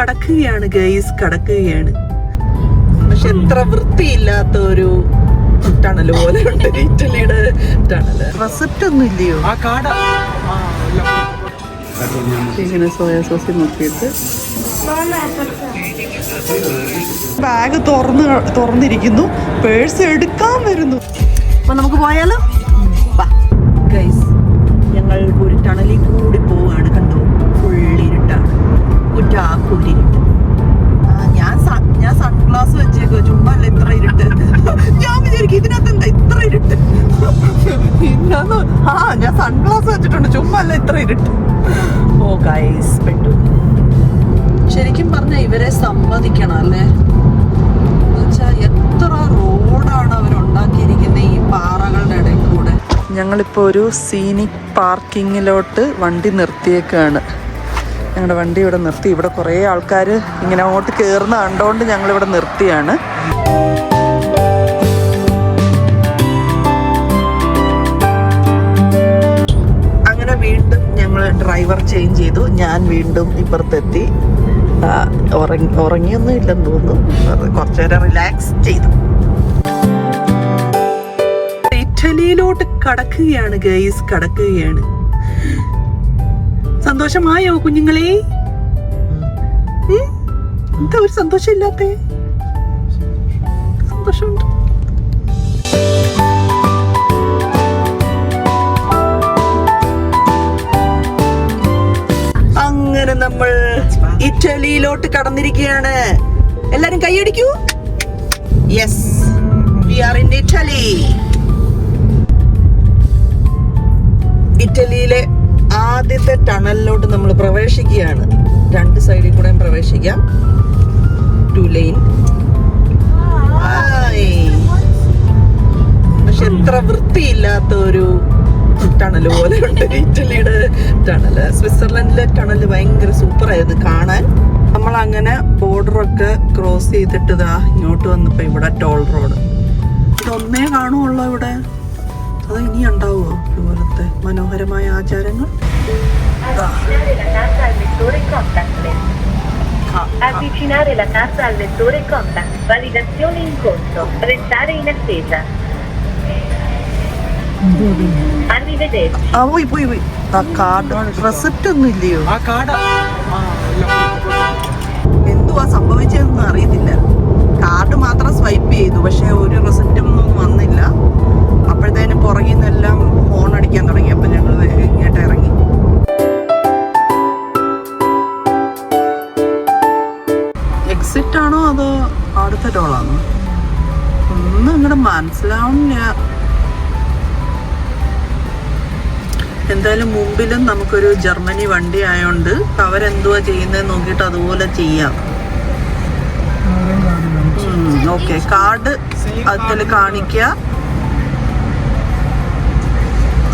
കടക്കുകയാണ് ഗൈസ്, കടക്കുകയാണ്. പക്ഷെ എത്ര വൃത്തിയില്ലാത്ത ഒരു ടണൽ പോലെ ഉണ്ട് ഇറ്റലിയുടെ ടണല്. റെസിപ്റ്റ് ഒന്നും ഇല്ലയോ? ഇങ്ങനെ സോയാ സോസ് നോക്കിയിട്ട് ബാഗ് തുറന്നിരിക്കുന്നു, പേഴ്സ് എടുക്കാൻ വരുന്നു. അപ്പൊ നമുക്ക് പോയാലോ? ഗൈസ്, ഞങ്ങൾ ഒരു ടണലിൽ കൂടി പോവാണ്. കണ്ടോ, ഫുള്ളിരുട്ടാണ്, കുറ്റാക്കൂരിരുട്ട്. ഞാൻ സൺഗ്ലാസ് വെച്ചേക്കോ, ചുമ്മാ അല്ല ഇത്ര ഇരുട്ട്. ഞാൻ വിചാരിക്കും ഇതിനകത്ത് എന്താ ഇത്ര ഇരുട്ട്. ഞാൻ സൺഗ്ലാസ് വെച്ചിട്ടുണ്ട്, ചുമ്മാ അല്ല ഇത്ര ഇരുട്ട്. ഓ ഗൈസ്, പെട്ടു. ശരിക്കും പറഞ്ഞാൽ ഇവരെ സമ്മതിക്കണം അല്ലേ? എന്നുവെച്ചാൽ എത്ര റോഡാണ് അവരുണ്ടാക്കിയിരിക്കുന്നത് ഈ പാറകളുടെ ഇടയിൽ കൂടെ. ഞങ്ങളിപ്പോൾ ഒരു സീനിക് പാർക്കിങ്ങിലോട്ട് വണ്ടി നിർത്തിയേക്കാണ്. ഞങ്ങളുടെ വണ്ടി ഇവിടെ നിർത്തി. ഇവിടെ കുറേ ആൾക്കാർ ഇങ്ങനെ അങ്ങോട്ട് കയറുന്ന കണ്ടുകൊണ്ട് ഞങ്ങളിവിടെ നിർത്തിയാണ്. അങ്ങനെ വീണ്ടും ഞങ്ങൾ ഡ്രൈവർ ചേഞ്ച് ചെയ്തു. ഞാൻ വീണ്ടും ഇപ്പുറത്തെത്തി. ഉറങ്ങിയൊന്നും ഇല്ലെന്ന് തോന്നുന്നു. കുറച്ചു നേരം റിലാക്സ് ചെയ്തു. ഇറ്റലിയിലോട്ട് കടക്കുകയാണ് ഗൈസ്, കടക്കുകയാണ്. സന്തോഷമായോ കുഞ്ഞുങ്ങളെ? എന്താ ഒരു സന്തോഷം ഇല്ലാത്ത? സന്തോഷമുണ്ട്. അങ്ങനെ നമ്മൾ ഇറ്റലിയിലോട്ട് കടന്നിരിക്കുകയാണ്. എല്ലാരും കൈയടിക്കൂ. Yes, we are in Italy. ഇറ്റലിയിലെ ആദ്യത്തെ ടണലിലോട്ട് നമ്മൾ പ്രവേശിക്കുകയാണ്. രണ്ട് സൈഡിൽ കൂടെ പ്രവേശിക്കാം. 2 ലൈൻ. പക്ഷെ എത്ര വൃത്തിയില്ലാത്ത ഒരു ടണൽ പോലെ ഉണ്ട് ഇറ്റലിയുടെ ടണല്. സ്വിറ്റ്സർലൻഡിലെ ടണല് ഭയങ്കര സൂപ്പറായിരുന്നു കാണാൻ. നമ്മൾ അങ്ങനെ ബോർഡറൊക്കെ ക്രോസ് ചെയ്തിട്ട് ഇങ്ങോട്ട് വന്നപ്പോ ഇവിടെ ടോൾ റോഡ്. ഇതൊന്നേ കാണുള്ളൂ ഇവിടെ. അത് ഇനി ഉണ്ടാവുമോ ഇതുപോലത്തെ മനോഹരമായ ആചാരങ്ങൾ? Avvicinare la carta al lettore contact. Validazione in corso. Restare in attesa. Arrivederci. പോയി. ആ കാർഡ് റെസിപ്റ്റ് ഒന്നും ഇല്ലയോ? എന്തുവാ സംഭവിച്ചതെന്ന് അറിയത്തില്ല. കാർഡ് മാത്രം സ്വൈപ്പ് ചെയ്തു, പക്ഷെ ഒരു റെസിപ്റ്റും ഒന്നും വന്നില്ല. അപ്പോഴത്തേനും പുറകിൽ നിന്നെല്ലാം ഫോൺ അടിക്കാൻ തുടങ്ങി. അപ്പം ഞങ്ങൾ ഇങ്ങോട്ട് ഇറങ്ങി. എക്സിറ്റ് ആണോ അതോ അടുത്ത ടോളാണോ ഒന്നും ഇങ്ങോട്ട് മനസ്സിലാവുന്നില്ല. എന്തായാലും മുമ്പിലും നമുക്കൊരു ജർമ്മനി വണ്ടി ആയതുകൊണ്ട് അവരെന്തുവാ ചെയ്യുന്നത് നോക്കിയിട്ട് അതുപോലെ ചെയ്യാം. ഓക്കെ, കാർഡ് അതിൽ കാണിക്കുക,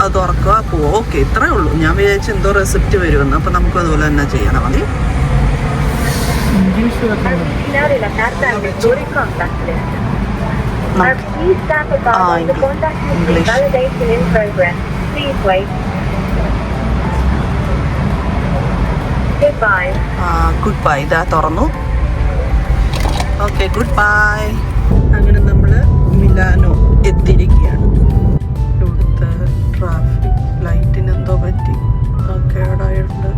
അത് തുറക്കുക, പോവാ. ഓക്കെ, ഇത്രേ ഉള്ളൂ. ഞാൻ വിചാരിച്ചു എന്തോ റെസിപ്റ്റ് വരുമെന്ന്. അപ്പം നമുക്ക് അതുപോലെ തന്നെ ചെയ്യണം. മതി. Avvicinare la carta al lettore contact. Please tap above the contact with validation in progress. Please wait. Goodbye. Good bye. ഇതാ തുറന്നു. Okay, good bye. അങ്ങനെ നമ്മൾ മിലാനോ എത്തിയിരിക്കുകയാണ്. ഇവിടുത്തെ ട്രാഫിക് ലൈറ്റിന് എന്തോ പറ്റി, കേടായിട്ട്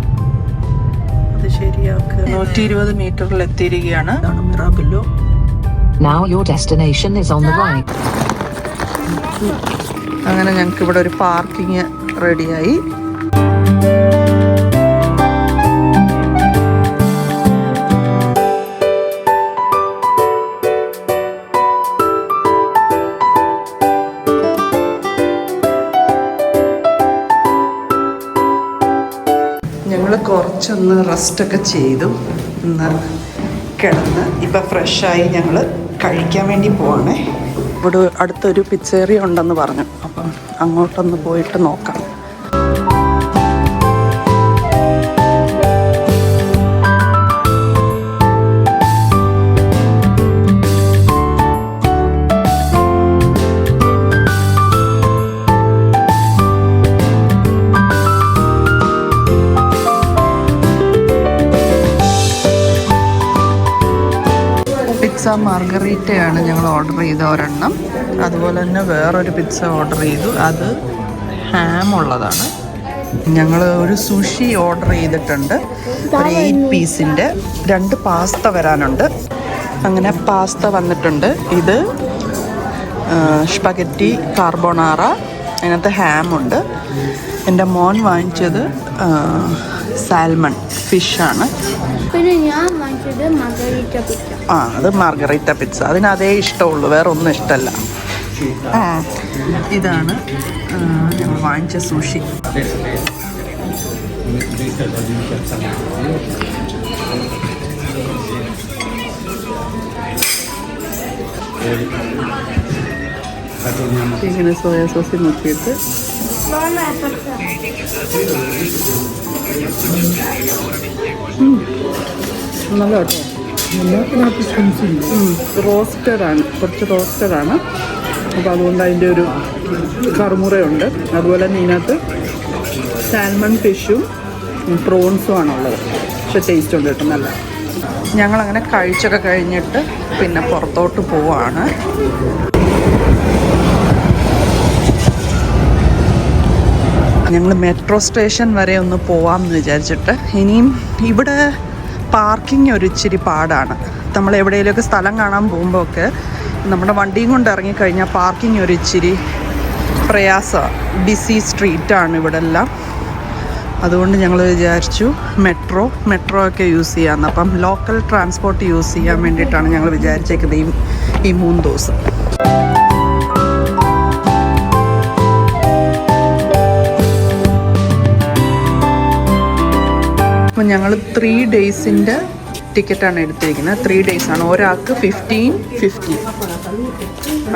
അത് ശരിയാക്കുക. 120 മീറ്ററിൽ എത്തിയിരിക്കുകയാണ്. ഇതാണ് മിറാബില്ലോ. Now your destination is on the right. അങ്ങനെ ഞങ്ങൾക്ക് ഇവിടെ ഒരു പാർക്കിംഗ് റെഡിയായി. ഞങ്ങൾ കുറച്ചൊന്ന് റെസ്റ്റൊക്കെ ചെയ്തു. ഇന്ന് കിടന്ന് ഇപ്പം ഫ്രഷായി ഞങ്ങൾ കഴിക്കാൻ വേണ്ടി പോവാണേ. ഇവിടെ അടുത്തൊരു പിസ്സേറിയ ഉണ്ടെന്ന് പറഞ്ഞു. അപ്പം അങ്ങോട്ടൊന്ന് പോയിട്ട് നോക്കാം. മാർഗറീറ്റയാണ് ഞങ്ങൾ ഓർഡർ ചെയ്ത ഒരെണ്ണം. അതുപോലെ തന്നെ വേറൊരു പിസ്സ ഓർഡർ ചെയ്തു, അത് ഹാം ഉള്ളതാണ്. ഞങ്ങൾ ഒരു സുഷി ഓർഡർ ചെയ്തിട്ടുണ്ട്, ഒരു 8 പീസിൻ്റെ. 2 പാസ്ത വരാനുണ്ട്. അങ്ങനെ പാസ്ത വന്നിട്ടുണ്ട്. ഇത് സ്പഗറ്റി കാർബോണാറ, അതിനകത്ത് ഹാമുണ്ട്. എൻ്റെ മോൻ വാങ്ങിച്ചത് സാൽമൺ ഫിഷാണ്. പിന്നെ ഞാൻ വാങ്ങിച്ചത് മാർഗരീറ്റ പിസ്സ. അത് മാർഗറീറ്റ പിസ്സ. അതിന് അതേ ഇഷ്ടമുള്ളൂ, വേറെ ഒന്നും ഇഷ്ടമല്ല. ഇതാണ് ഞങ്ങൾ വാങ്ങിച്ച സുഷി. ഇങ്ങനെ സോയാ സോസിൽ മുക്കിയിട്ട് നല്ല കേട്ടോ. റോസ്റ്റഡാണ്, കുറച്ച് റോസ്റ്റഡാണ്. അപ്പോൾ അതുകൊണ്ട് അതിൻ്റെ ഒരു കറുമുറയുണ്ട്. അതുപോലെ തന്നെ ഇതിനകത്ത് സാൽമൺ ഫിഷും പ്രോൺസും ആണുള്ളത്. പക്ഷെ ടേസ്റ്റ് ഉണ്ട് കേട്ടോ, നല്ല. ഞങ്ങളങ്ങനെ കഴിച്ചൊക്കെ കഴിഞ്ഞിട്ട് പിന്നെ പുറത്തോട്ട് പോവാണ്. ഞങ്ങൾ മെട്രോ സ്റ്റേഷൻ വരെ ഒന്ന് പോവാമെന്ന് വിചാരിച്ചിട്ട്. ഇനിയും ഇവിടെ പാർക്കിംഗ് ഒരു ഇച്ചിരി പാടാണ്. നമ്മൾ എവിടെയെങ്കിലുമൊക്കെ സ്ഥലം കാണാൻ പോകുമ്പോൾ ഒക്കെ നമ്മുടെ വണ്ടിയും കൊണ്ട് ഇറങ്ങിക്കഴിഞ്ഞാൽ പാർക്കിംഗ് ഒരു ഇച്ചിരി പ്രയാസമാണ്. ബിസി സ്ട്രീറ്റാണ് ഇവിടെ എല്ലാം. അതുകൊണ്ട് ഞങ്ങൾ വിചാരിച്ചു മെട്രോ ഒക്കെ യൂസ് ചെയ്യാമെന്ന്. അപ്പം ലോക്കൽ ട്രാൻസ്പോർട്ട് യൂസ് ചെയ്യാൻ വേണ്ടിയിട്ടാണ് ഞങ്ങൾ വിചാരിച്ചേക്കുന്നത് ഈ 3 ദിവസം. അപ്പം ഞങ്ങൾ 3 ഡേയ്സിൻ്റെ ടിക്കറ്റാണ് എടുത്തിരിക്കുന്നത്. 3 ഡേയ്സാണ്. ഒരാൾക്ക് 15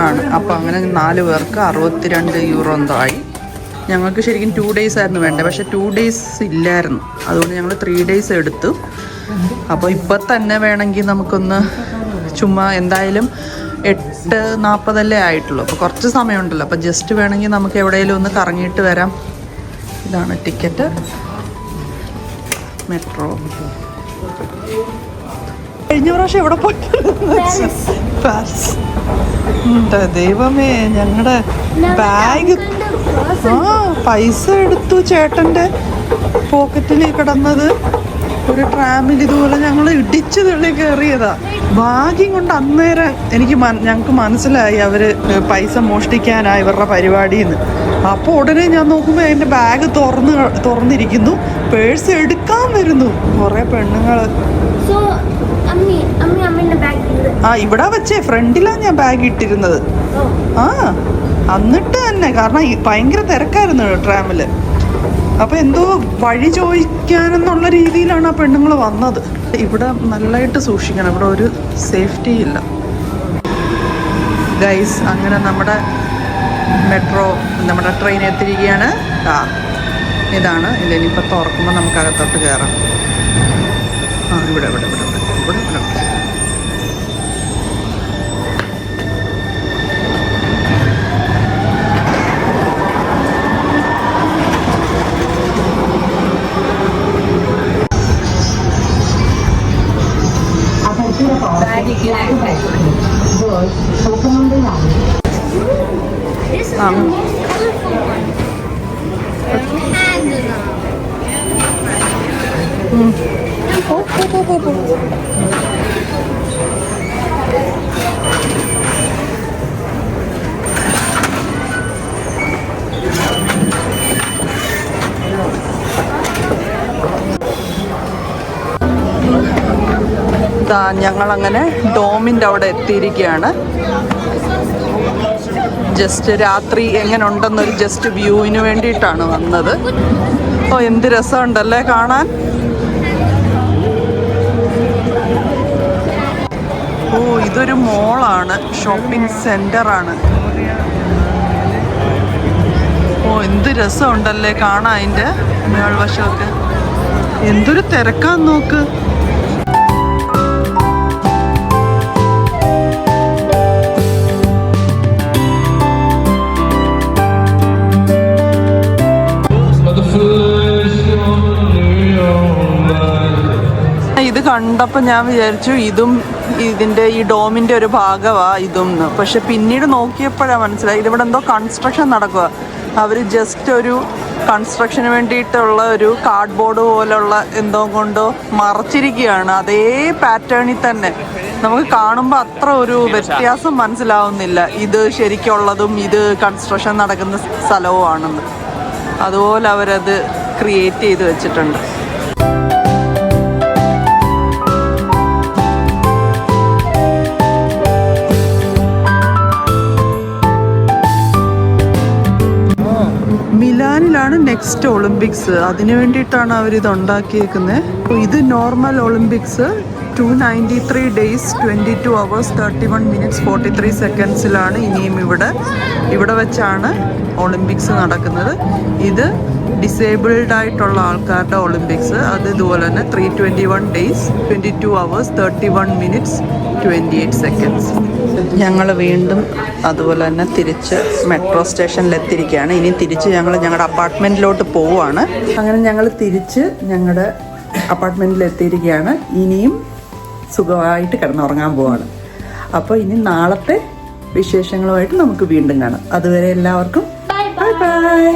ആണ്. അപ്പോൾ അങ്ങനെ 4 പേർക്ക് 62 യൂറോ എന്തോ ആയി. ഞങ്ങൾക്ക് ശരിക്കും 2 ഡേയ്സ് ആയിരുന്നു വേണ്ടത്, പക്ഷേ 2 ഡേയ്സ് ഇല്ലായിരുന്നു. അതുകൊണ്ട് ഞങ്ങൾ 3 ഡേയ്സ് എടുത്തു. അപ്പോൾ ഇപ്പം തന്നെ വേണമെങ്കിൽ നമുക്കൊന്ന് ചുമ്മാ, എന്തായാലും 8:40 ആയിട്ടുള്ളൂ. അപ്പോൾ കുറച്ച് സമയമുണ്ടല്ലോ. അപ്പോൾ ജസ്റ്റ് വേണമെങ്കിൽ നമുക്ക് എവിടെയെങ്കിലും ഒന്ന് കറങ്ങിയിട്ട് വരാം. ഇതാണ് ടിക്കറ്റ്. മെട്രോ. കഴിഞ്ഞ പ്രാവശ്യം എവിടെ പോയിട്ട് പാരിസ്. ദൈവമേ, ഞങ്ങളുടെ ബാഗ് പൈസ എടുത്തു ചേട്ടൻ്റെ പോക്കറ്റിൽ കിടന്നത്. ഒരു ട്രാമിൽ ഇതുപോലെ ഞങ്ങൾ ഇടിച്ചു തള്ളി കയറിയതാ. ഭാഗ്യം കൊണ്ട് അന്നേരം ഞങ്ങൾക്ക് മനസ്സിലായി അവർ പൈസ മോഷ്ടിക്കാനായി ഇവരുടെ പരിപാടിയെന്ന്. അപ്പോൾ ഉടനെ ഞാൻ നോക്കുമ്പോൾ എൻ്റെ ബാഗ് തുറന്നിരിക്കുന്നു. പേഴ്സ് എടുക്കാൻ വരുന്നു കുറേ പെണ്ണുങ്ങൾ. ഇവിടെ വെച്ചേ ഫ്രണ്ടിലാണ് ഞാൻ ബാഗ് ഇട്ടിരുന്നത്. എന്നിട്ട് തന്നെ, കാരണം ഭയങ്കര തിരക്കായിരുന്നു ട്രാമിൽ. അപ്പോൾ എന്തോ വഴി ചോദിക്കാനെന്നുള്ള രീതിയിലാണ് ആ പെണ്ണുങ്ങൾ വന്നത്. ഇവിടെ നല്ലതായിട്ട് സൂക്ഷിക്കണം, ഇവിടെ ഒരു സേഫ്റ്റി ഇല്ല ഗൈസ്. അങ്ങനെ നമ്മുടെ ട്രെയിൻ എത്തിയിരിക്കുകയാണ്. ഇതാണ്. ഇനിയിപ്പോൾ തുറക്കുമ്പോൾ നമുക്ക് അകത്തോട്ട് കയറാം. ഇവിടെ ഞങ്ങളങ്ങനെ ഡോമിൻ്റെ അവിടെ എത്തിയിരിക്കുകയാണ്. ജസ്റ്റ് രാത്രി എങ്ങനെ ഉണ്ടെന്നൊരു ജസ്റ്റ് വ്യൂവിന് വേണ്ടിയിട്ടാണ് വന്നത്. എന്ത് രസമുണ്ടല്ലേ കാണാൻ. ഇതൊരു മോളാണ്, ഷോപ്പിംഗ് സെന്ററാണ്. എന്ത് രസമുണ്ടല്ലേ കാണാൻ. അതിൻ്റെ മേൾവശമൊക്കെ എന്തൊരു തിരക്കാന്ന് നോക്ക്. കണ്ടപ്പോൾ ഞാൻ വിചാരിച്ചു ഇതും ഇതിൻ്റെ ഈ ഡോമിൻ്റെ ഒരു ഭാഗമാണ് ഇതും എന്ന്. പക്ഷെ പിന്നീട് നോക്കിയപ്പോഴാണ് മനസ്സിലായി ഇതിവിടെ എന്തോ കൺസ്ട്രക്ഷൻ നടക്കുക. അവർ ജസ്റ്റ് ഒരു കൺസ്ട്രക്ഷന് വേണ്ടിയിട്ടുള്ള ഒരു കാർഡ്ബോർഡ് പോലുള്ള എന്തോ കൊണ്ടോ മറച്ചിരിക്കുകയാണ്. അതേ പാറ്റേണിൽ തന്നെ നമുക്ക് കാണുമ്പോൾ അത്ര ഒരു വ്യത്യാസം മനസ്സിലാവുന്നില്ല. ഇത് ശരിക്കുള്ളതും ഇത് കൺസ്ട്രക്ഷൻ നടക്കുന്ന സ്ഥലവുമാണെന്ന്. അതുപോലെ അവരത് ക്രിയേറ്റ് ചെയ്ത് വെച്ചിട്ടുണ്ട്. മിലാനിലാണ് നെക്സ്റ്റ് ഒളിമ്പിക്സ്. അതിനു വേണ്ടിയിട്ടാണ് അവരിത് ഉണ്ടാക്കിയേക്കുന്നത്. ഇത് normal Olympics 293 days 22 hours 31 minutes 43 secondsലാണ് ഇനിയും ഇവിടെ വെച്ചാണ് ഒളിമ്പിക്സ് നടക്കുന്നത്. ഇത് ഡിസേബിൾഡ് ആയിട്ടുള്ള ആൾക്കാരുടെ ഒളിമ്പിക്സ്. അത് ഇതുപോലെ തന്നെ 321 days 22 hours 31 minutes 28 seconds. ഞങ്ങൾ വീണ്ടും അതുപോലെ തന്നെ തിരിച്ച് മെട്രോ സ്റ്റേഷനിൽ എത്തിയിരിക്കുകയാണ്. ഇനി തിരിച്ച് ഞങ്ങൾ ഞങ്ങളുടെ അപ്പാർട്ട്മെൻറ്റിലോട്ട് പോവുകയാണ്. അങ്ങനെ ഞങ്ങൾ തിരിച്ച് ഞങ്ങളുടെ അപ്പാർട്ട്മെൻറ്റിൽ എത്തിയിരിക്കുകയാണ്. ഇനിയും സുഖമായിട്ട് കിടന്നുറങ്ങാൻ പോവാണ്. അപ്പോൾ ഇനി നാളത്തെ വിശേഷങ്ങളുമായിട്ട് നമുക്ക് വീണ്ടും കാണാം. അതുവരെ എല്ലാവർക്കും ബൈ ബൈ.